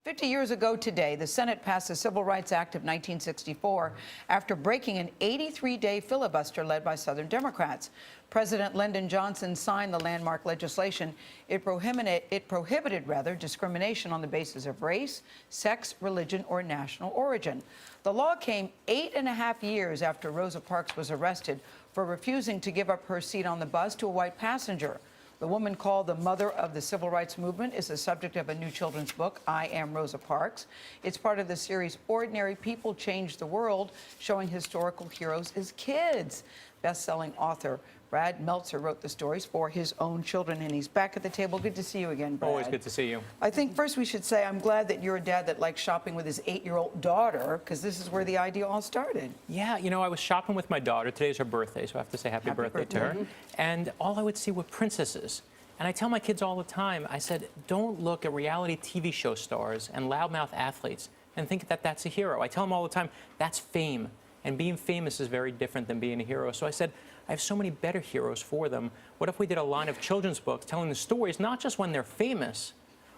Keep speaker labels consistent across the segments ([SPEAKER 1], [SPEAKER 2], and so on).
[SPEAKER 1] 50 years ago today, the Senate passed the Civil Rights Act of 1964 after breaking an 83-day filibuster led by Southern Democrats. President Lyndon Johnson signed the landmark legislation. It prohibited discrimination on the basis of race, sex, religion, or national origin. The law came 8.5 years after Rosa Parks was arrested for refusing to give up her seat on the bus to a white passenger. The woman called the mother of the civil rights movement is the subject of a new children's book, I Am Rosa Parks. It's part of the series Ordinary People Change the World, showing historical heroes as kids. Best-selling author Brad Meltzer wrote the stories for his own children, and he's back at the table. Good to see you again, Brad.
[SPEAKER 2] Always good to see you.
[SPEAKER 1] I think first we should say I'm glad that you're a dad that likes shopping with his 8-year-old daughter, because this is where the idea all started.
[SPEAKER 2] Yeah, you know, I was shopping with my daughter. Today's her birthday, so I have to say happy birthday to her. And all I would see were princesses. And I tell my kids all the time, I said, don't look at reality TV show stars and loudmouth athletes and think that that's a hero. I tell them all the time, that's fame. And being famous is very different than being a hero. So I said, I have so many better heroes for them. What if we did a line of children's books telling the stories, not just when they're famous,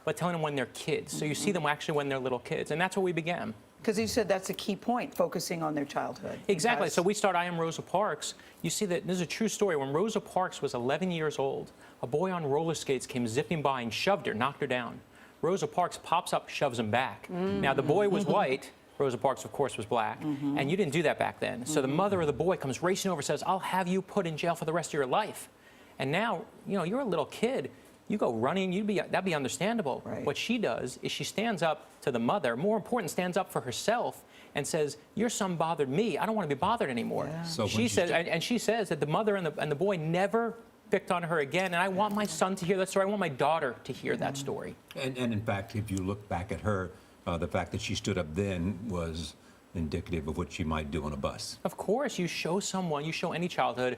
[SPEAKER 2] but telling them when they're kids. So you see them actually when they're little kids. And that's what we began.
[SPEAKER 1] Because you said that's a key point, focusing on their childhood.
[SPEAKER 2] Exactly. So we start I Am Rosa Parks. You see that this is a true story. When Rosa Parks was 11 years old, a boy on roller skates came zipping by and shoved her, knocked her down. Rosa Parks pops up, shoves him back. Now, the boy was white. Rosa Parks, of course, was black. And you didn't do that back then. So the mother of the boy comes racing over and says, I'll have you put in jail for the rest of your life. And now, you know, you're a little kid. You go running, that'd be understandable.
[SPEAKER 1] Right.
[SPEAKER 2] What she does is she stands up to the mother, more important, stands up for herself and says, your son bothered me. I don't want to be bothered anymore. Yeah. So she says, and she says that the mother and the boy never picked on her again. And I want my son to hear that story. I want my daughter to hear that story.
[SPEAKER 3] And in fact, if you look back at her, the fact that she stood up then was indicative of what she might do on a bus.
[SPEAKER 2] Of course, you show someone, you show any childhood,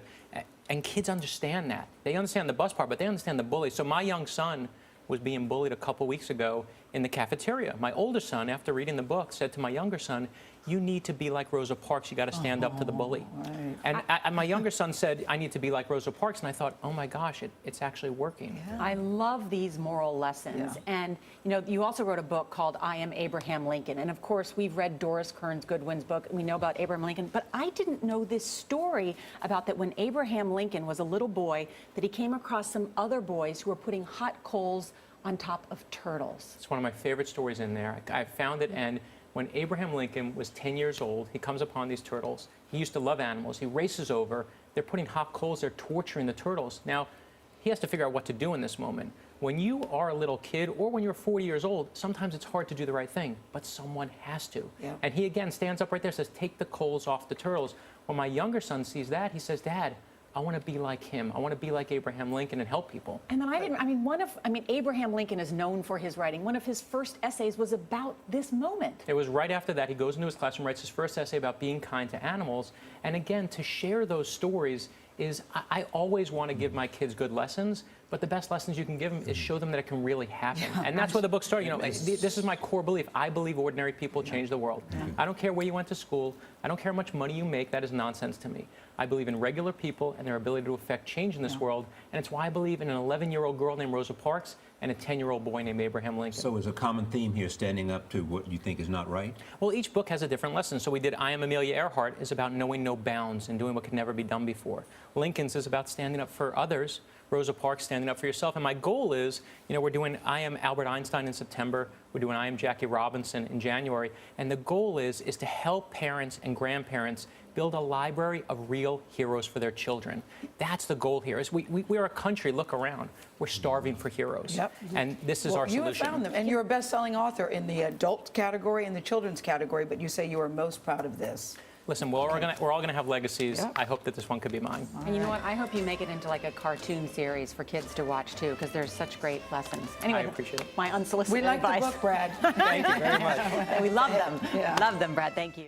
[SPEAKER 2] and kids understand that. They understand the bus part, but they understand the bully. So my young son was being bullied a couple weeks ago in the cafeteria. My older son, after reading the book, said to my younger son, you need to be like Rosa Parks. You got to stand up to the bully. Right. And my younger son said, I need to be like Rosa Parks. And I thought, oh my gosh, it's actually working.
[SPEAKER 4] Yeah. I love these moral lessons. Yeah. And you know, you also wrote a book called I Am Abraham Lincoln. And of course, we've read Doris Kearns Goodwin's book. We know about Abraham Lincoln. But I didn't know this story about that when Abraham Lincoln was a little boy, that he came across some other boys who were putting hot coals on top of turtles.
[SPEAKER 2] It's one of my favorite stories in there. I found it, and when Abraham Lincoln was 10 years old, he comes upon these turtles. He used to love animals. He races over. They're putting hot coals. They're torturing the turtles. Now, he has to figure out what to do in this moment. When you are a little kid or when you're 40 years old, sometimes it's hard to do the right thing, but someone has to. Yeah. And he, again, stands up right there and says, take the coals off the turtles. When my younger son sees that, he says, Dad, I want to be like him. I want to be like Abraham Lincoln and help people.
[SPEAKER 4] And then Abraham Lincoln is known for his writing. One of his first essays was about this moment.
[SPEAKER 2] It was right after that. He goes into his classroom, writes his first essay about being kind to animals. And again, to share those stories is, I always want to give my kids good lessons, but the best lessons you can give them is show them that it can really happen. Yeah. And that's where the book started. You know, this is my core belief. I believe ordinary people change the world. Yeah. I don't care where you went to school. I don't care how much money you make. That is nonsense to me. I believe in regular people and their ability to affect change in this world. And it's why I believe in an 11-year-old girl named Rosa Parks and a 10-year-old boy named Abraham Lincoln.
[SPEAKER 3] So is a common theme here standing up to what you think is not right?
[SPEAKER 2] Well, each book has a different lesson. So we did I Am Amelia Earhart is about knowing no bounds and doing what could never be done before. Lincoln's is about standing up for others. Rosa Parks, standing up for yourself. And my goal is, you know, we're doing I Am Albert Einstein in September. We're doing I Am Jackie Robinson in January. And the goal is to help parents and grandparents build a library of real heroes for their children. That's the goal here. Is we're a country, look around. We're starving for heroes. Yep. And this is our solution.
[SPEAKER 1] You have found them. And you're a best-selling author in the adult category and the children's category, but you say you are most proud of this.
[SPEAKER 2] Listen, we're all going to have legacies. Yep. I hope that this one could be mine.
[SPEAKER 4] And you know what? I hope you make it into like a cartoon series for kids to watch too, because there's such great lessons. Anyway,
[SPEAKER 2] I appreciate it.
[SPEAKER 4] My unsolicited advice.
[SPEAKER 1] We like the book, Brad.
[SPEAKER 2] Thank you very much.
[SPEAKER 4] We love them. Yeah. Love them, Brad. Thank you.